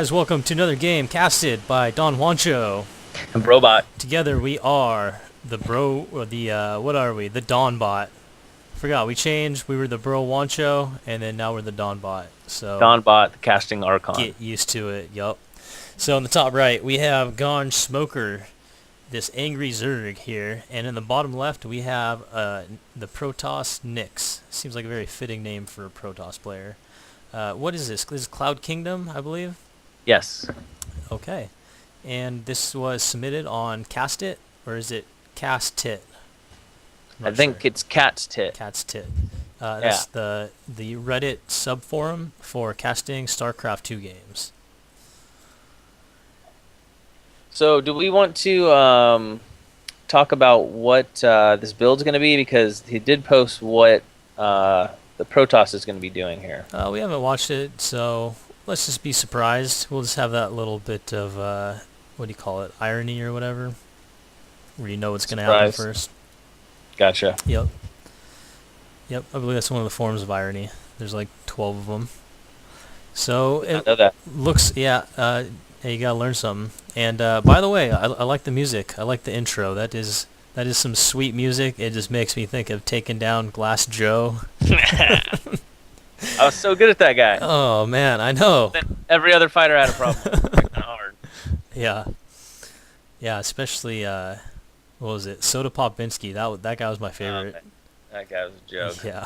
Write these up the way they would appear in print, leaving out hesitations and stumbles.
guys, welcome to another game casted by Don Juancho. Robot. Together we are the bro, or the, what are we? The Don Bot. Forgot, we changed, we were the Bro Juancho, and then now we're the Don Bot. So, Donbot, the casting Archon. get used to it, yup. So in the top right, we have Ganjsmoker, this angry Zerg here, and in the bottom left we have the Protoss Nyx. Seems like a very fitting name for a Protoss player. What is this? This is Cloud Kingdom, I believe? Yes. Okay. And this was submitted on Cast It, or is it Cast It? I think it's Cat's Tit. Cat's Tit. That's the Reddit subforum for casting StarCraft 2 games. So, do we want to talk about what this build's going to be? Because he did post what the Protoss is going to be doing here. We haven't watched it, so let's just be surprised. We'll just have that little bit of, what do you call it, irony or whatever, where you know what's going to happen first. Gotcha. Yep. Yep, I believe that's one of the forms of irony. There's like 12 of them. So it I know that. looks, yeah, hey, you gotta learn something. And by the way, I like the music. I like the intro. That is some sweet music. It just makes me think of Taking Down Glass Joe. I was so good at that guy. Oh man, I know. Then every other fighter had a problem. Kind of hard. Yeah. Yeah, especially what was it? Soda Popinski. That guy was my favorite. That guy was a joke. Yeah.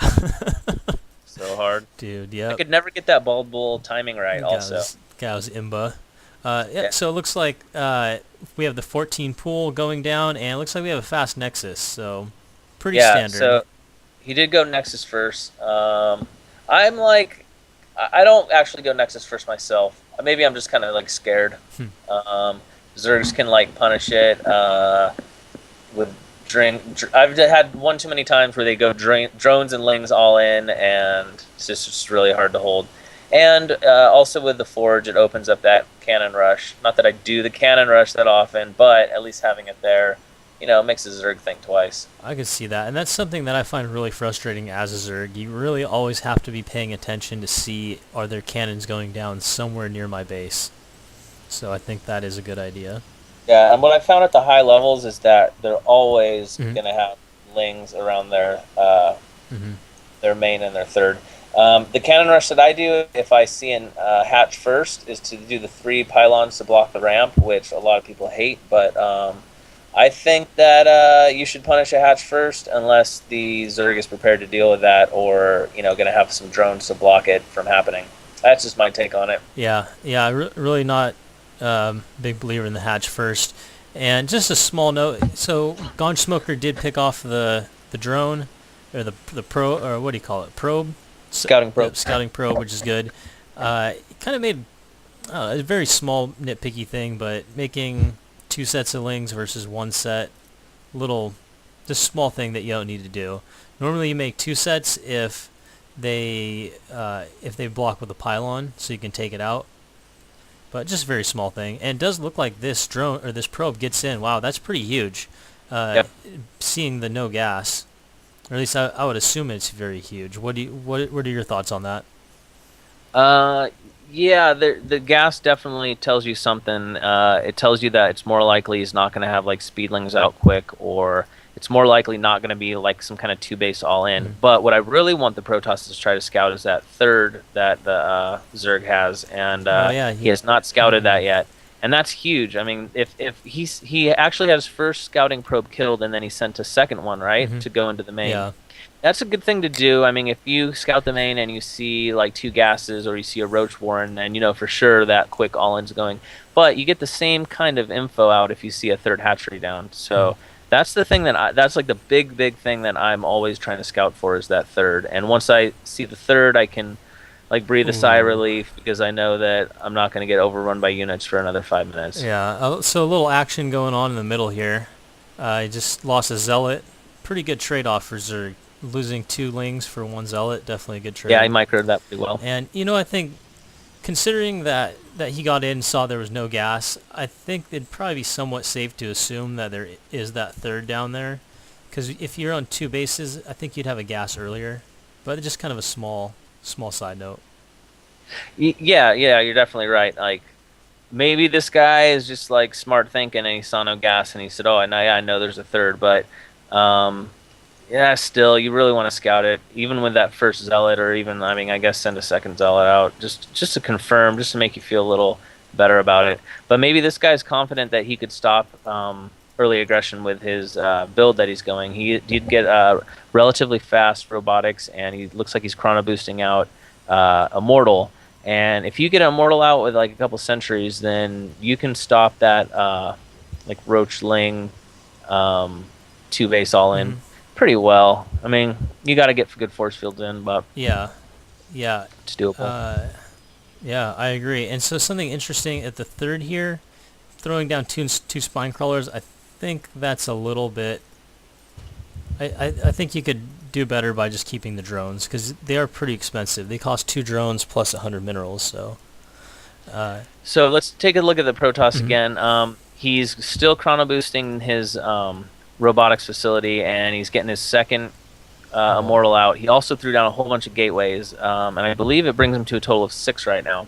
So hard. Dude, yeah. I could never get that bald bull timing right. Also. Guy was imba. Yeah, so it looks like we have the 14 pool going down, and it looks like we have a fast Nexus, so pretty standard. So he did go Nexus first. I'm like, I don't actually go Nexus first myself. Maybe I'm just kind of like scared. Zergs can like punish it with I've had one too many times where they go drones and lings all in, and it's just really hard to hold. And also with the Forge, it opens up that cannon rush. Not that I do the cannon rush that often, but at least having it there, makes a Zerg think twice. I could see that, and that's something that I find really frustrating as a Zerg. You really always have to be paying attention to see, are there cannons going down somewhere near my base? So I think that is a good idea. Yeah, and what I found at the high levels is that they're always going to have lings around their main and their third. The cannon rush that I do, if I see an hatch first, is to do the 3 pylons to block the ramp, which a lot of people hate. But I think that you should punish a hatch first, unless the Zerg is prepared to deal with that, or going to have some drones to block it from happening. That's just my take on it. Yeah, really not big believer in the hatch first. And just a small note, so Ganjsmoker did pick off the drone, or the pro, or what do you call it, probe? Scouting probe. Scouting probe, which is good. It kind of made a very small nitpicky thing, but making 2 sets of lings versus 1 set, just small thing that you don't need to do. Normally you make 2 sets if they block with a pylon, so you can take it out. But just a very small thing. And it does look like this drone, or this probe, gets in. Wow, that's pretty huge. Yep. Seeing the no gas, or at least I would assume it's very huge. What are your thoughts on that? Yeah, the gas definitely tells you something. It tells you that it's more likely he's not going to have like speedlings out quick, or it's more likely not going to be like some kind of 2-base all-in. But what I really want the Protoss to try to scout is that third that the Zerg has, and he has not scouted that yet. And that's huge. I mean, if he actually has first scouting probe killed, and then he sent a second one, right, to go into the main. Yeah. That's a good thing to do. I mean, if you scout the main and you see like 2 gases, or you see a roach warren, then you know for sure that quick all-in's going. But you get the same kind of info out if you see a third hatchery down. So that's the thing that's like the big thing that I'm always trying to scout for, is that third. And once I see the third, I can like breathe a sigh of relief, because I know that I'm not going to get overrun by units for another 5 minutes. Yeah, so a little action going on in the middle here. I just lost a zealot. Pretty good trade-off for Zerg. Losing 2 lings for 1 zealot, definitely a good trade. Yeah, I microed that pretty well. And I think, considering that he got in and saw there was no gas, I think it'd probably be somewhat safe to assume that there is that third down there. Because if you're on 2 bases, I think you'd have a gas earlier. But just kind of a small side note. Yeah, you're definitely right. Like, maybe this guy is just like smart thinking, and he saw no gas, and he said, "Oh, I know there's a third," but um, yeah, still, you really want to scout it, even with that first zealot, or even, I mean, I guess send a second zealot out just to confirm, just to make you feel a little better about it. But maybe this guy's confident that he could stop early aggression with his build that he's going. He'd get relatively fast robotics, and he looks like he's chrono boosting out immortal. And if you get immortal out with like a couple centuries, then you can stop that like Roach Ling 2 base all in pretty well. I mean, you got to get good force fields in, but Yeah, yeah, it's doable. yeah. I agree. And so something interesting at the third here, throwing down two spine crawlers. I think that's a little bit. I think you could do better by just keeping the drones because they are pretty expensive. They cost 2 drones plus 100 minerals. So. So let's take a look at the Protoss again. He's still chrono boosting his robotics facility, and he's getting his second immortal out. He also threw down a whole bunch of gateways, and I believe it brings him to a total of 6 right now.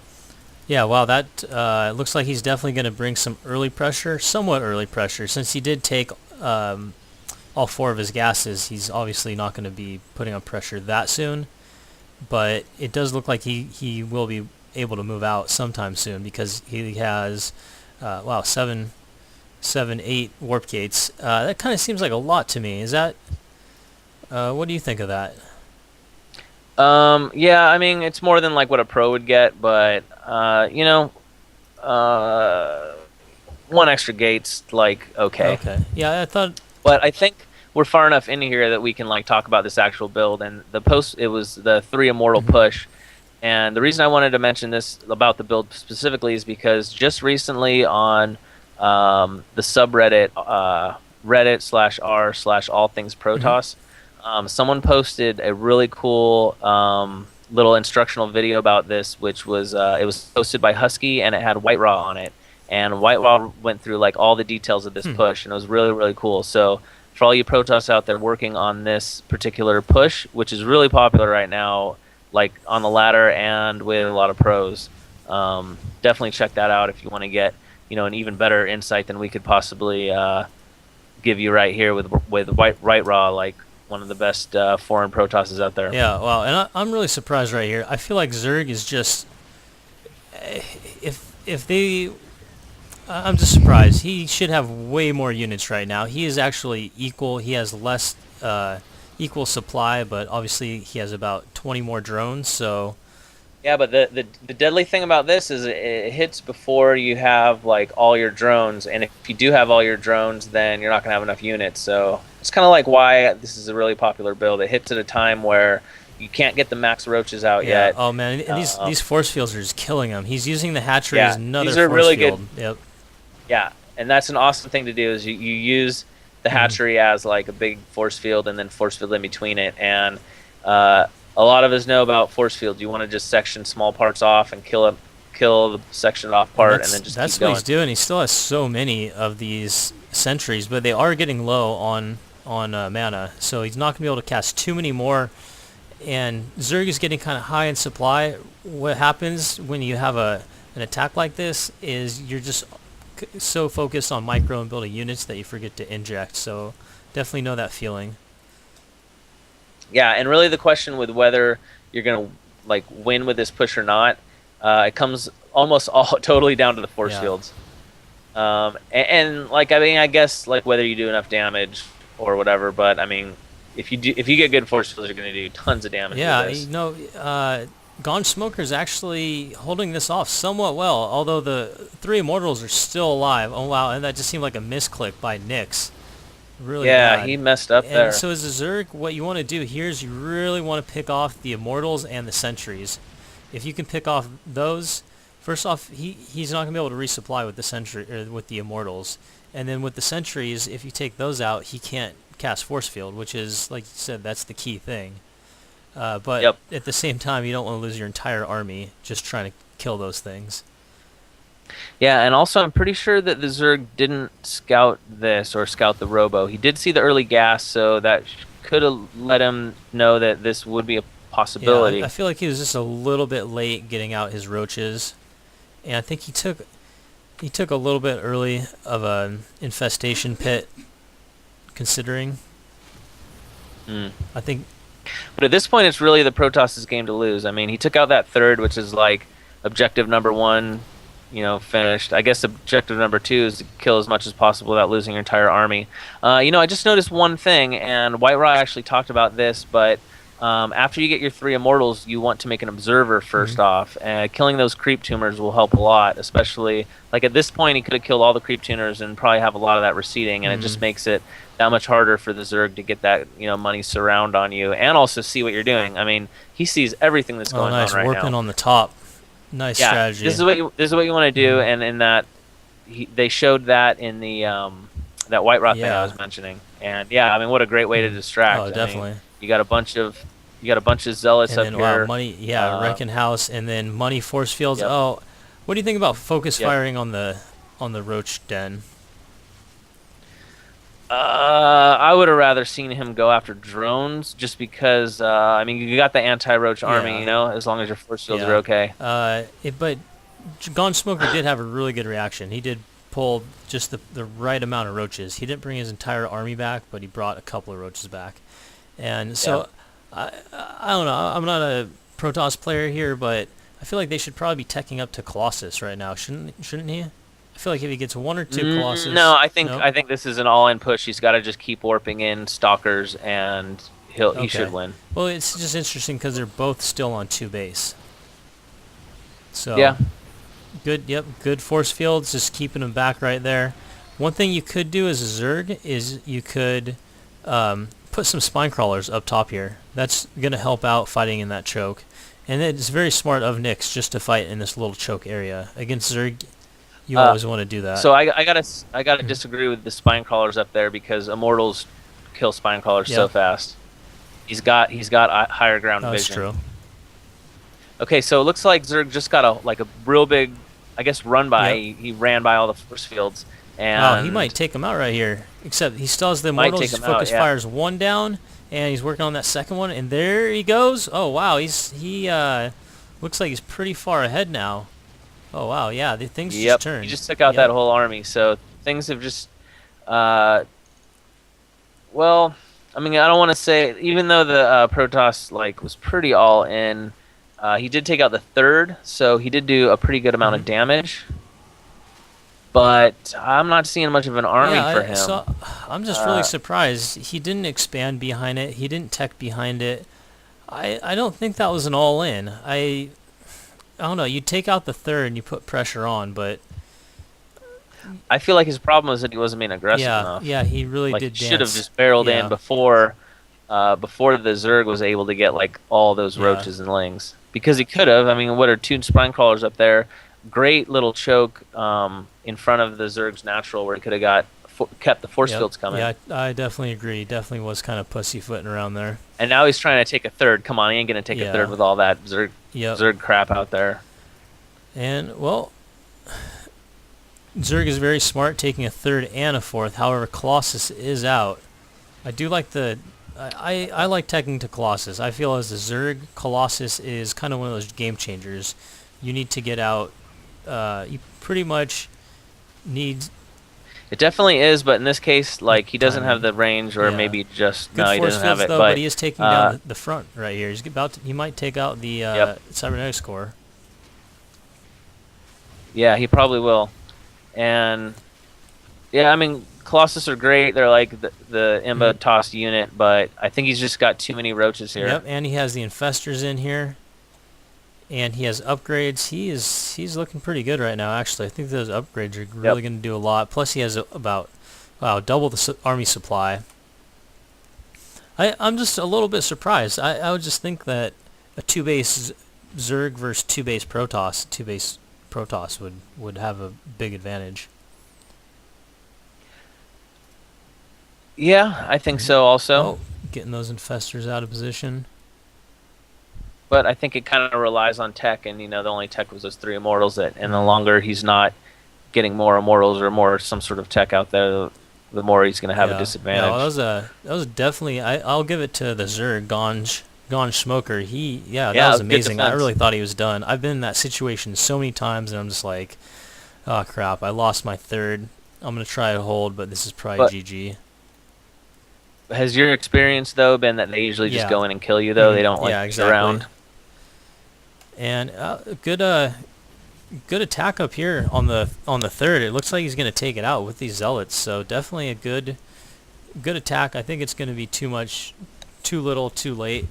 Yeah, wow, that looks like he's definitely going to bring some early pressure, somewhat early pressure, since he did take all 4 of his gases. He's obviously not going to be putting on pressure that soon, but it does look like he will be able to move out sometime soon because he has, wow, 8 warp gates. That kind of seems like a lot to me. Is that, what do you think of that? Yeah, I mean, it's more than like what a pro would get, but you know, 1 extra gate's like okay. Okay. Yeah, I thought. But I think we're far enough in here that we can like talk about this actual build. And the post, it was the 3 immortal push. And the reason I wanted to mention this about the build specifically is because just recently on the subreddit, Reddit/r/all things Protoss, someone posted a really cool little instructional video about this, which was it was posted by Husky, and it had White Raw on it. And White Raw went through like all the details of this push, and it was really, really cool. So for all you Protoss out there working on this particular push, which is really popular right now, like on the ladder and with a lot of pros, definitely check that out if you want to get an even better insight than we could possibly give you right here with White Raw, like one of the best foreign Protosses out there. Yeah, wow, and I'm really surprised right here. I feel like Zerg is just, if they, I'm just surprised. He should have way more units right now. He is actually equal. He has less equal supply, but obviously he has about 20 more drones. So. Yeah, but the deadly thing about this is it hits before you have like all your drones, and if you do have all your drones, then you're not gonna have enough units. So it's kind of like why this is a really popular build. It hits at a time where you can't get the max roaches out yet. Oh man, and these force fields are just killing him. He's using the hatchery as another these are force really field. good. Yep. Yeah, and that's an awesome thing to do is you use the hatchery as like a big force field, and then force field in between it. And a lot of us know about force fields. You want to just section small parts off and kill the sectioned off part, and then just that's keep going. What he's doing. He still has so many of these sentries, but they are getting low on mana, so he's not going to be able to cast too many more. And Zerg is getting kind of high in supply. What happens when you have an attack like this is you're just so focused on micro and building units that you forget to inject. So definitely know that feeling. Yeah, and really the question with whether you're going to like win with this push or not, it comes almost all totally down to the force fields. And like, I mean, I guess like whether you do enough damage or whatever, but I mean, if you get good force fields, you're going to do tons of damage. Yeah, with this. Ganjsmoker is actually holding this off somewhat well, although the 3 immortals are still alive. Oh wow, and that just seemed like a misclick by Nyx. Really bad. He messed up there. And so as a Zerg, what you want to do here is you really want to pick off the immortals and the sentries. If you can pick off those, first off, he's not going to be able to resupply with the sentry or with the immortals. And then with the sentries, if you take those out, he can't cast force field, which is, like you said, that's the key thing. But at the same time, you don't want to lose your entire army just trying to kill those things. Yeah, and also I'm pretty sure that the Zerg didn't scout this or scout the Robo. He did see the early gas, so that could have let him know that this would be a possibility. Yeah, I feel like he was just a little bit late getting out his roaches. And I think he took... he took a little bit early of an infestation pit, considering. Mm. I think. But at this point, it's really the Protoss' game to lose. I mean, he took out that third, which is like objective number 1, finished. I guess objective number 2 is to kill as much as possible without losing your entire army. I just noticed one thing, and White Raw actually talked about this, but after you get your 3 immortals, you want to make an observer first off. Killing those creep tumors will help a lot, especially like at this point he could have killed all the creep tumors and probably have a lot of that receding, and it just makes it that much harder for the Zerg to get that money surround on you and also see what you're doing. I mean, he sees everything that's going nice. on right Warping now. on the top. Nice strategy. This is what you want to do, and in that they showed that in the that White Rock thing I was mentioning, and I mean, what a great way to distract. Oh, definitely. I mean, you got a bunch of zealots and up then, here. Wow, money, wrecking house, and then money force fields. Yep. Oh, what do you think about focus firing on the roach den? I would have rather seen him go after drones, just because. I mean, you got the anti-roach army, as long as your force fields are okay. But Ganjsmoker did have a really good reaction. He did pull just the right amount of roaches. He didn't bring his entire army back, but he brought a couple of roaches back. And so, I don't know. I'm not a Protoss player here, but I feel like they should probably be teching up to Colossus right now, shouldn't he? I feel like if he gets 1 or 2 Colossus... No, I think this is an all-in push. He's got to just keep warping in Stalkers, and he should win. Well, it's just interesting because they're both still on 2 base. So good force fields, just keeping them back right there. One thing you could do as a Zerg is you could put some spine crawlers up top here. That's going to help out fighting in that choke. And it's very smart of Nyx just to fight in this little choke area. Against Zerg, you always want to do that. So I gotta disagree with the spine crawlers up there, because immortals kill spine crawlers so fast. He's got higher ground vision. That's true. Okay, so it looks like Zerg just got a real big, I guess, run by. Yep. He ran by all the force fields, and he might take him out right here. Except he still has the immortals. His focus fires 1 down, and he's working on that second one, and there he goes. Oh wow, he looks like he's pretty far ahead now. Oh wow, yeah, the things just turned. He just took out that whole army, so things have just well, I mean, I don't want to say, even though the Protoss was pretty all in, he did take out the 3rd, so he did do a pretty good amount of damage. But I'm not seeing much of an army for him. So I'm just really surprised he didn't expand behind it. He didn't tech behind it. I don't think that was an all in. I don't know. You take out the 3rd and you put pressure on, but I feel like his problem was that he wasn't being aggressive enough. Yeah, he really did. He should have just barreled in before the Zerg was able to get all those roaches and lings, because he could have. I mean, what are 2 spine crawlers up there? Great little choke in front of the Zerg's natural, where he could have kept the force fields coming. Yeah, I definitely agree. Definitely was kind of pussyfooting around there. And now he's trying to take a 3rd. Come on, he ain't gonna take a 3rd with all that Zerg crap out there. And well, Zerg is very smart, taking a 3rd and a 4th. However, Colossus is out. I do like I like teching to Colossus. I feel as a Zerg, Colossus is kind of one of those game changers. You need to get out. You pretty much need. It definitely is, but in this case, he doesn't have the range, or maybe just good he doesn't have it. Though, but he is taking down the front right here. He's he might take out the cybernetics core. Yeah, he probably will. And I mean, Colossus are great. They're like the Imba tossed unit, but I think he's just got too many roaches here. Yep, and he has the infestors in here. And he has upgrades. He's looking pretty good right now, actually. I think those upgrades are really going to do a lot. Plus, he has about double the army supply. I'm just a little bit surprised. I would just think that a 2-base Zerg versus 2-base Protoss would have a big advantage. Yeah, I think so also. Oh, getting those infestors out of position. But I think it kind of relies on tech, and the only tech was those 3 immortals. And the longer he's not getting more immortals or more some sort of tech out there, the more he's going to have a disadvantage. Yeah, that was definitely. I'll give it to the Zerg Ganjsmoker. That was amazing. I really thought he was done. I've been in that situation so many times, and I'm just like, Oh crap! I lost my third. I'm gonna try to hold, but this is probably But GG. has your experience though been that they usually just Yeah. go in and kill you though? They don't like Yeah, wait exactly. around. And good attack up here on the third. It looks like he's gonna take it out with these zealots. So definitely a good attack. I think it's gonna be too much, too little, too late.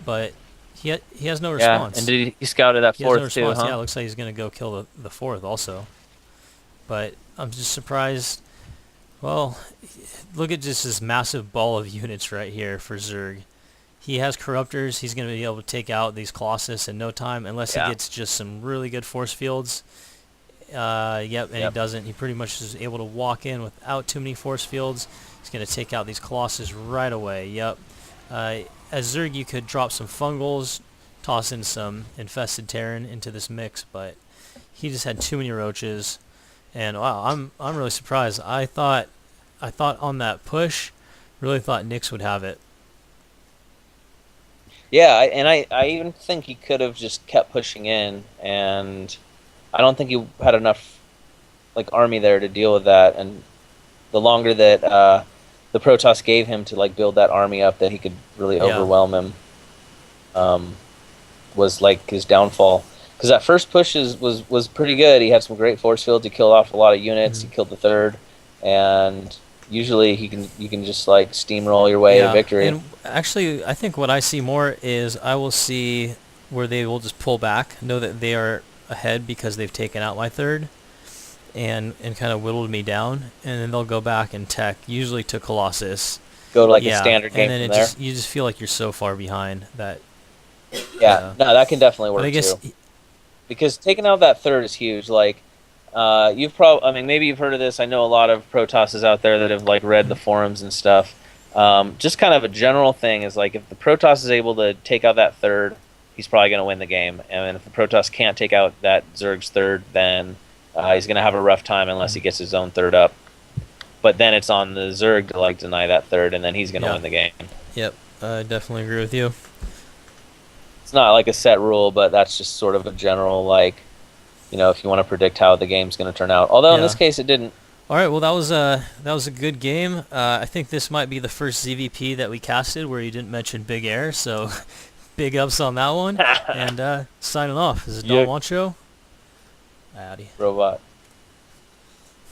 But he has no Yeah, and response. he scouted that He has no fourth too, response. huh? Yeah, it looks like he's gonna go kill the fourth also. But I'm just surprised. Well, look at just this massive ball of units right here for Zerg. He has Corruptors. He's going to be able to take out these Colossus in no time, unless he Yeah. gets just some really good force fields. Yep, and he doesn't. He pretty much is able to walk in without too many force fields. He's going to take out these Colossus right away. Yep. As Zerg, you could drop some Fungals, toss in some Infested Terran into this mix, but he just had too many roaches. And wow, I'm really surprised. I thought on that push, really thought Nyx would have it. Yeah, I even think he could have just kept pushing in, and I don't think he had enough like army there to deal with that. And the longer that the Protoss gave him to like build that army up, that he could really overwhelm him, was like his downfall. Because that first push was pretty good. He had some great force fields. He killed off a lot of units. He killed the third, and usually you can just like steamroll your way to victory. And actually, I think what I see more is I will see where they will just pull back, know that they are ahead because they've taken out my third, and kind of whittled me down, and then they'll go back and tech, usually to Colossus. Go to like a standard game and then from there. you just feel like you're so far behind that. Yeah, no, that can definitely work But I guess too. Because taking out that third is huge. Like, you've probably, I mean, maybe you've heard of this. I know a lot of Protosses out there that have like read the forums and stuff. Just kind of a general thing is like if the Protoss is able to take out that third, he's probably going to win the game. And if the Protoss can't take out that Zerg's third, then he's going to have a rough time unless he gets his own third up. But then it's on the Zerg to like deny that third, and then he's going to win the game. Yep, I definitely agree with you. It's not like a set rule, but that's just sort of a general, like, you know, if you want to predict how the game's going to turn out. Although in this case, it didn't. All right, well, that was a good game. I think this might be the first ZvP that we casted where you didn't mention Big Air, so big ups on that one. And signing off. This is Don Wancho. Howdy. Robot.